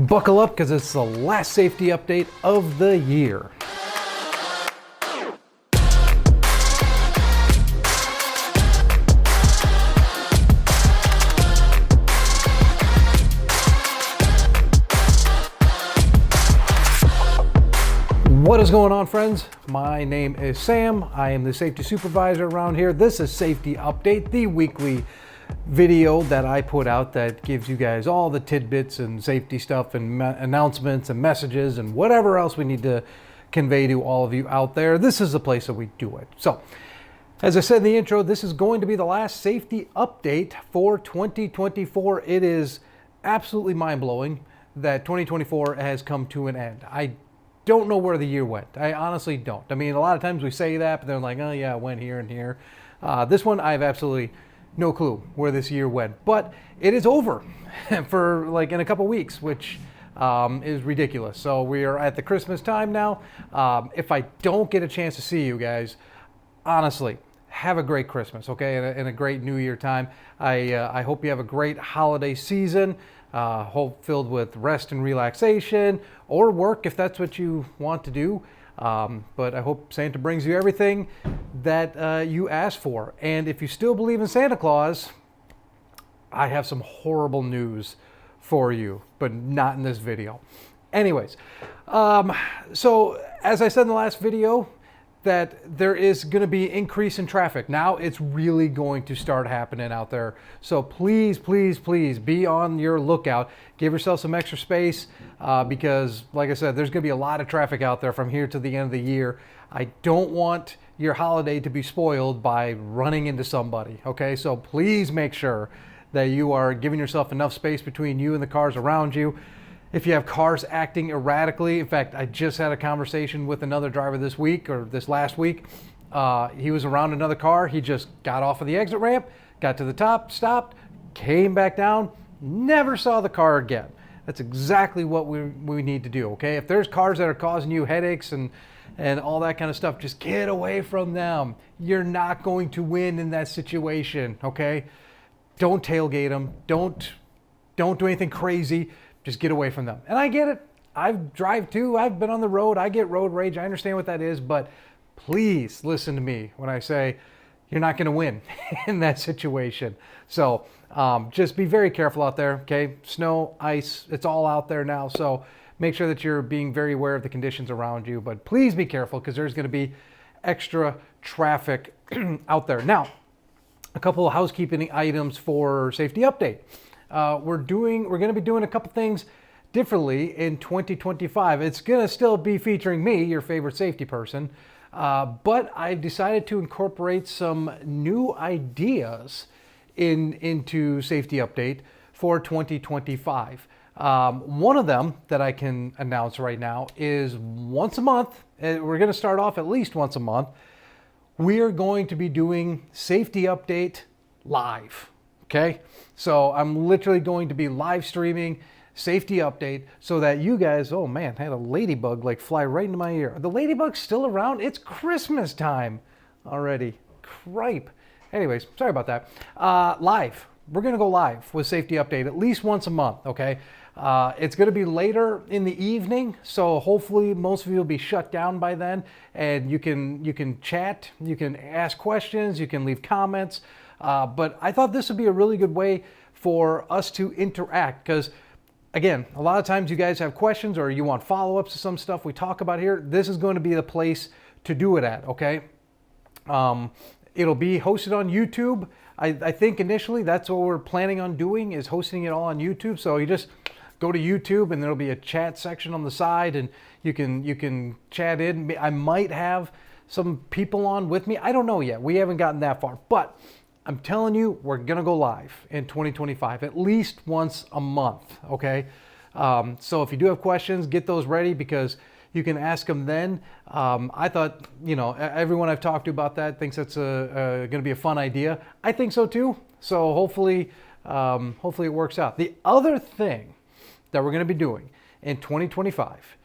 Buckle up because it's the last safety update of the year. What is going on, friends? My name is Sam. I am the safety supervisor around here. This is Safety Update, the weekly video that I put out that gives you guys all the tidbits and safety stuff and announcements and messages and whatever else we need to convey to all of you out there. This is the place that we do it. So, as I said in the intro, this is going to be the last safety update for 2024. It is absolutely mind-blowing that 2024 has come to an end. I don't know where the year went. I honestly don't. I mean, a lot of times we say that, but they're like, oh yeah, it went here and here. This one, I have absolutely no clue where this year went, but it is over for like in a couple weeks, which is ridiculous. So we are at the Christmas time now. If I don't get a chance to see you guys, honestly, have a great Christmas, okay, and a great New Year time. I hope you have a great holiday season, hope filled with rest and relaxation, or work if that's what you want to do. But I hope Santa brings you everything that you asked for. And if you still believe in Santa Claus, I have some horrible news for you, but not in this video. Anyways, so as I said in the last video, that there is going to be increase in traffic. Now it's really going to start happening out there. So please, please, please be on your lookout. Give yourself some extra space because, like I said, there's going to be a lot of traffic out there from here to the end of the year. I don't want your holiday to be spoiled by running into somebody, okay? So please make sure that you are giving yourself enough space between you and the cars around you. If you have cars acting erratically, in fact, I just had a conversation with another driver this week or this last week. He was around another car. He just got off of the exit ramp, got to the top, stopped, came back down, never saw the car again. That's exactly what we need to do, okay? If there's cars that are causing you headaches and all that kind of stuff, just get away from them. You're not going to win in that situation, okay? Don't tailgate them. Don't do anything crazy. Just get away from them. And I get it. I drive too. I've been on the road. I get road rage. I understand what that is. But please listen to me when I say you're not going to win in that situation. So just be very careful out there. Okay. Snow, ice, it's all out there now. So make sure that you're being very aware of the conditions around you. But please be careful because there's going to be extra traffic out there. Now, a couple of housekeeping items for safety update. We're going to be doing a couple things differently in 2025. It's going to still be featuring me, your favorite safety person, but I've decided to incorporate some new ideas into Safety Update for 2025. One of them that I can announce right now is once a month. We're going to start off at least once a month. We are going to be doing Safety Update live. Okay, so I'm literally going to be live streaming Safety Update so that you guys, oh man, I had a ladybug like fly right into my ear. Are the ladybugs still around? It's Christmas time already. Cripe. Anyways, sorry about that. Live. We're going to go live with Safety Update at least once a month, okay? It's going to be later in the evening, so hopefully most of you will be shut down by then, and you can chat, you can ask questions, you can leave comments. But I thought this would be a really good way for us to interact because, again, a lot of times you guys have questions or you want follow-ups to some stuff we talk about here. This is going to be the place to do it at, okay? It'll be hosted on YouTube. I think initially that's what we're planning on doing is hosting it all on YouTube. So you just go to YouTube and there'll be a chat section on the side and you can chat in. I might have some people on with me. I don't know yet. We haven't gotten that far, but I'm telling you, we're going to go live in 2025, at least once a month, okay? So if you do have questions, get those ready because you can ask them then. I thought, everyone I've talked to about that thinks that's going to be a fun idea. I think so too. So hopefully it works out. The other thing that we're going to be doing in 2025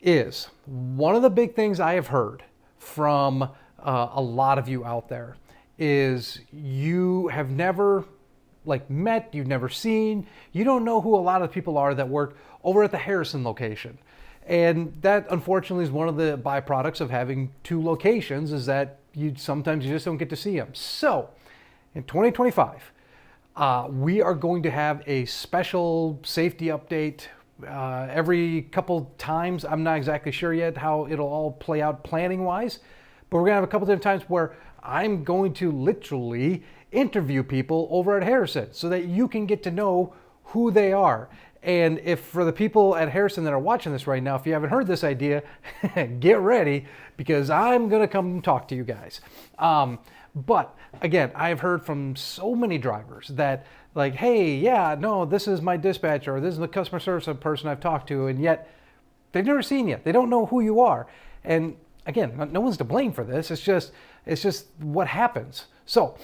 is one of the big things I have heard from a lot of you out there is you have never met, you've never seen, you don't know who a lot of people are that work over at the Harrison location. And that unfortunately is one of the byproducts of having two locations, is that sometimes you just don't get to see them. So in 2025, we are going to have a special safety update every couple times. I'm not exactly sure yet how it'll all play out planning wise, but we're gonna have a couple different times where I'm going to literally interview people over at Harrison so that you can get to know who they are. And if for the people at Harrison that are watching this right now, if you haven't heard this idea, get ready, because I'm gonna come talk to you guys. But again, I've heard from so many drivers that like, hey, yeah, no, this is my dispatcher, or this is the customer service person I've talked to, and yet they've never seen you. They don't know who you are. And again, no one's to blame for this. It's just what happens. So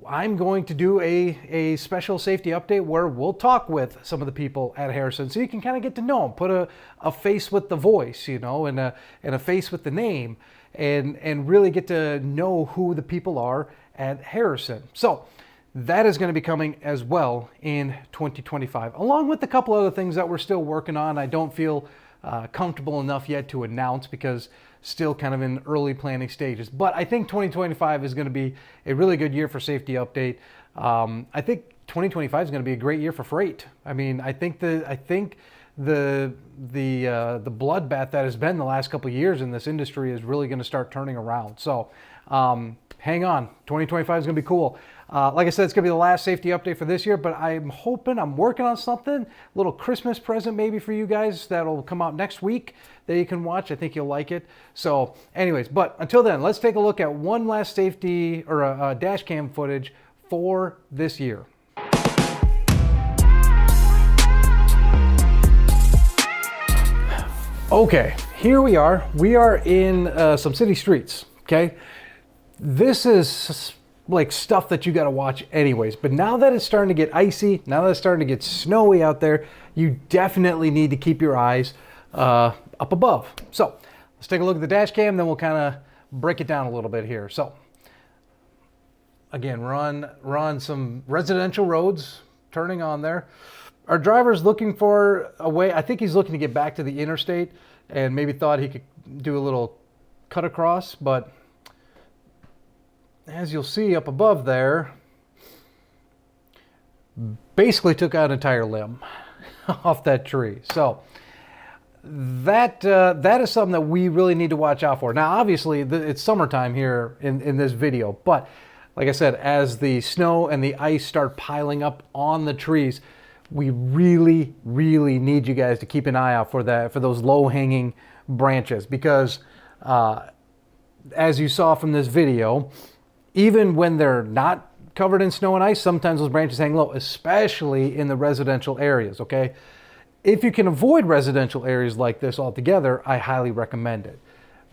I'm going to do a special safety update where we'll talk with some of the people at Harrison so you can kind of get to know them, put a face with the voice, you know, and a face with the name, and really get to know who the people are at Harrison. So that is going to be coming as well in 2025, along with a couple other things that we're still working on. I don't feel comfortable enough yet to announce because still kind of in early planning stages. But I think 2025 is going to be a really good year for safety update. I think 2025 is going to be a great year for freight. I mean, I think the bloodbath that has been the last couple of years in this industry is really going to start turning around. So hang on, 2025 is going to be cool. Like I said, it's going to be the last safety update for this year, but I'm working on something, a little Christmas present maybe for you guys that'll come out next week that you can watch. I think you'll like it. So anyways, but until then, let's take a look at one last safety or a dash cam footage for this year. Okay, here we are. We are in some city streets, okay? This is like stuff that you got to watch anyways, but now that it's starting to get icy, now that it's starting to get snowy out there, you definitely need to keep your eyes up above. So let's take a look at the dash cam, then we'll kind of break it down a little bit here. So again, we're on some residential roads, turning on there. Our driver's looking for a way. I think he's looking to get back to the interstate and maybe thought he could do a little cut across, but as you'll see up above there, basically took out an entire limb off that tree. So that is something that we really need to watch out for. Now, obviously, it's summertime here in this video, but like I said, as the snow and the ice start piling up on the trees, we really, really need you guys to keep an eye out for those low-hanging branches, because as you saw from this video, even when they're not covered in snow and ice, sometimes those branches hang low, especially in the residential areas, okay? If you can avoid residential areas like this altogether, I highly recommend it.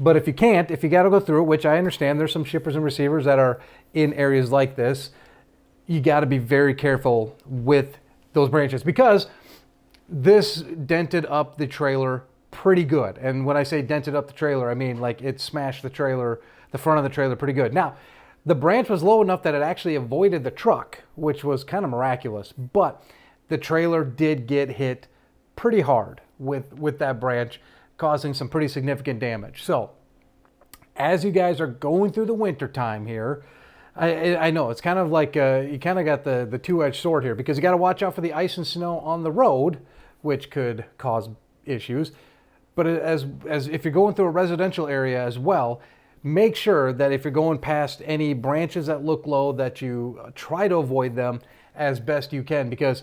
But if you can't, if you got to go through it, which I understand there's some shippers and receivers that are in areas like this, you got to be very careful with those branches, because this dented up the trailer pretty good. And when I say dented up the trailer, I mean like it smashed the trailer, the front of the trailer pretty good. Now, the branch was low enough that it actually avoided the truck, which was kind of miraculous, but the trailer did get hit pretty hard with that branch, causing some pretty significant damage. So as you guys are going through the winter time here, I know it's kind of like you kind of got the two-edged sword here, because you got to watch out for the ice and snow on the road, which could cause issues. But as if you're going through a residential area as well, make sure that if you're going past any branches that look low, that you try to avoid them as best you can, because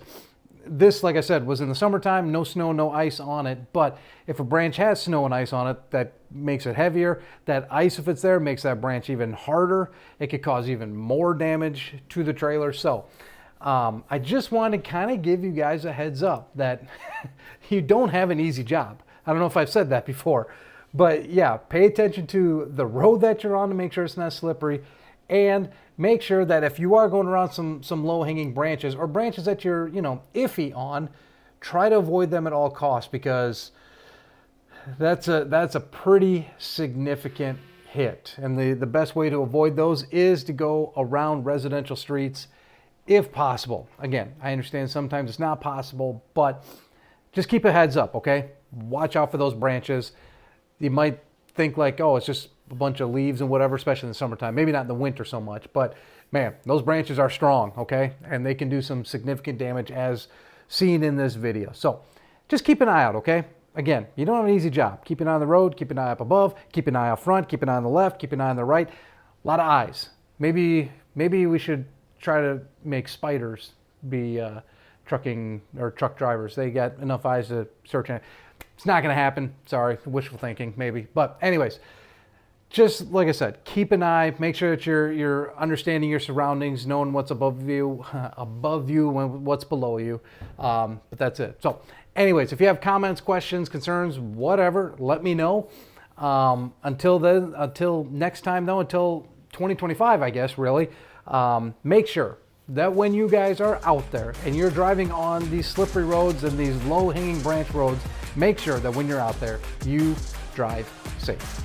this, like I said, was in the summertime, no snow, no ice on it. But if a branch has snow and ice on it, that makes it heavier. That ice, if it's there, makes that branch even harder. It could cause even more damage to the trailer. So I just want to kind of give you guys a heads up that you don't have an easy job. I don't know if I've said that before, but yeah, pay attention to the road that you're on to make sure it's not slippery. And make sure that if you are going around some low-hanging branches, or branches that you're, iffy on, try to avoid them at all costs, because that's a pretty significant hit. And the best way to avoid those is to go around residential streets if possible. Again, I understand sometimes it's not possible, but just keep a heads up, okay? Watch out for those branches. You might think like, oh, it's just a bunch of leaves and whatever, especially in the summertime. Maybe not in the winter so much, but man, those branches are strong, okay? And they can do some significant damage as seen in this video. So just keep an eye out, okay? Again, you don't have an easy job. Keep an eye on the road, keep an eye up above, keep an eye out front, keep an eye on the left, keep an eye on the right. A lot of eyes. Maybe we should try to make spiders be trucking or truck drivers. They got enough eyes to search. It's not going to happen. Sorry, wishful thinking maybe. But anyways, just like I said, keep an eye. Make sure that you're understanding your surroundings, knowing what's above you, and what's below you. But that's it. So anyways, if you have comments, questions, concerns, whatever, let me know. Until then, until next time though, until 2025, I guess, really, make sure that when you guys are out there and you're driving on these slippery roads and these low-hanging branch roads, make sure that when you're out there, you drive safe.